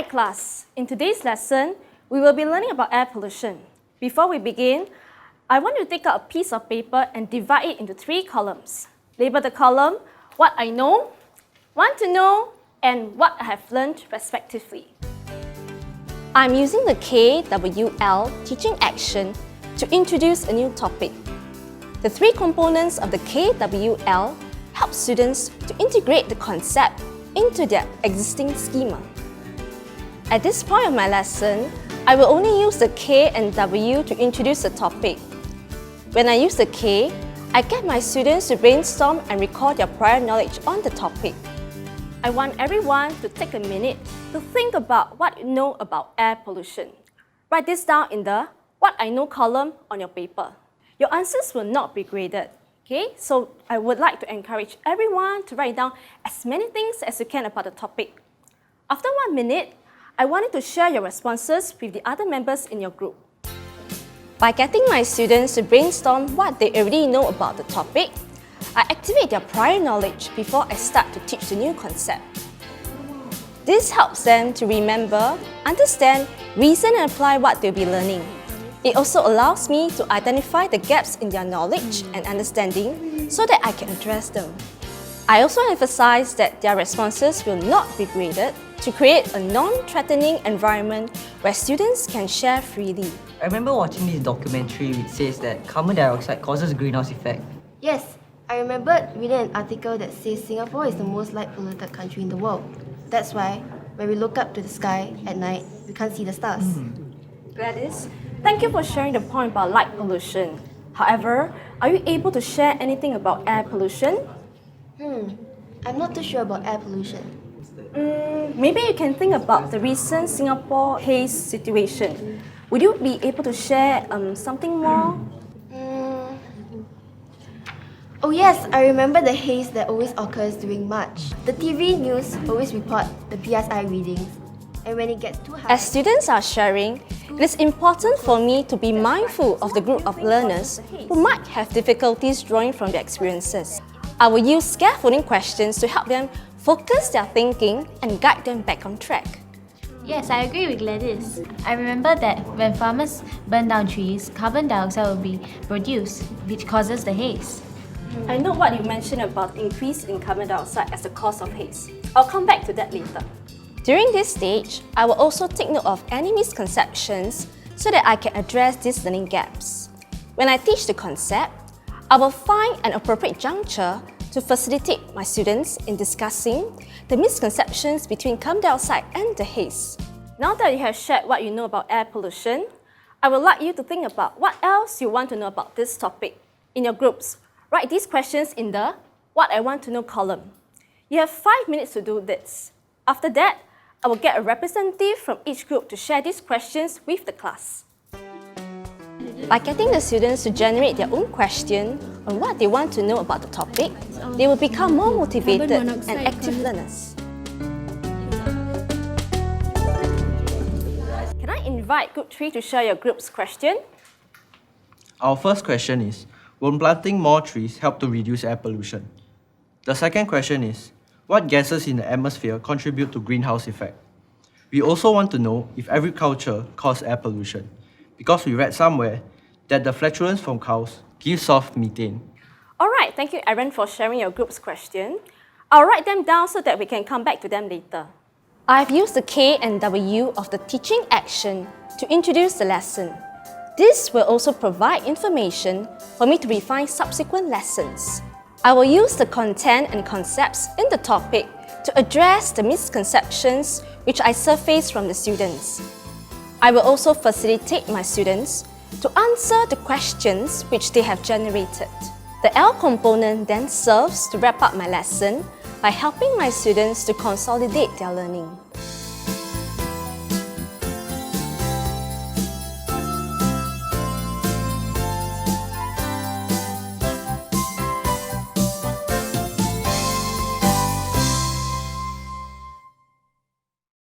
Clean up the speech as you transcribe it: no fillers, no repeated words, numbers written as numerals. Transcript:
Alright class, in today's lesson, we will be learning about air pollution. Before we begin, I want you to take out a piece of paper and divide it into 3 columns. Label the column, what I know, want to know, and what I have learned respectively. I'm using the KWL teaching action to introduce a new topic. The 3 components of the KWL help students to integrate the concept into their existing schema. At this point of my lesson, I will only use the K and W to introduce the topic. When I use the K, I get my students to brainstorm and recall their prior knowledge on the topic. I want everyone to take a minute to think about what you know about air pollution. Write this down in the What I Know column on your paper. Your answers will not be graded, okay? So I would like to encourage everyone to write down as many things as you can about the topic. After 1 minute, I want you to share your responses with the other members in your group. By getting my students to brainstorm what they already know about the topic, I activate their prior knowledge before I start to teach the new concept. This helps them to remember, understand, reason and apply what they'll be learning. It also allows me to identify the gaps in their knowledge and understanding so that I can address them. I also emphasize that their responses will not be graded to create a non-threatening environment where students can share freely. I remember watching this documentary which says that carbon dioxide causes greenhouse effect. Yes, I remembered reading an article that says Singapore is the most light polluted country in the world. That's why, when we look up to the sky at night, we can't see the stars. Gladys, thank you for sharing the point about light pollution. However, are you able to share anything about air pollution? I'm not too sure about air pollution. Maybe you can think about the recent Singapore haze situation. Would you be able to share something more? Oh yes, I remember the haze that always occurs during March. The TV news always report the PSI readings. And when it gets too high... As students are sharing, it is important for me to be mindful of the group of learners who might have difficulties drawing from their experiences. I will use scaffolding questions to help them focus their thinking and guide them back on track. Yes, I agree with Gladys. I remember that when farmers burn down trees, carbon dioxide will be produced, which causes the haze. I know what you mentioned about increase in carbon dioxide as the cause of haze. I'll come back to that later. During this stage, I will also take note of any misconceptions so that I can address these learning gaps. When I teach the concept, I will find an appropriate juncture to facilitate my students in discussing the misconceptions between carbon dioxide and the haze. Now that you have shared what you know about air pollution, I would like you to think about what else you want to know about this topic. In your groups, write these questions in the What I Want to Know column. You have 5 minutes to do this. After that, I will get a representative from each group to share these questions with the class. By getting the students to generate their own question on what they want to know about the topic, they will become more motivated and active learners. Can I invite Group 3 to share your group's question? Our first question is, will planting more trees help to reduce air pollution? The second question is, what gases in the atmosphere contribute to greenhouse effect? We also want to know if agriculture causes air pollution, because we read somewhere that the flatulence from cows gives off methane. Alright, thank you Aaron for sharing your group's question. I'll write them down so that we can come back to them later. I've used the K and W of the teaching action to introduce the lesson. This will also provide information for me to refine subsequent lessons. I will use the content and concepts in the topic to address the misconceptions which I surface from the students. I will also facilitate my students to answer the questions which they have generated. The L component then serves to wrap up my lesson by helping my students to consolidate their learning.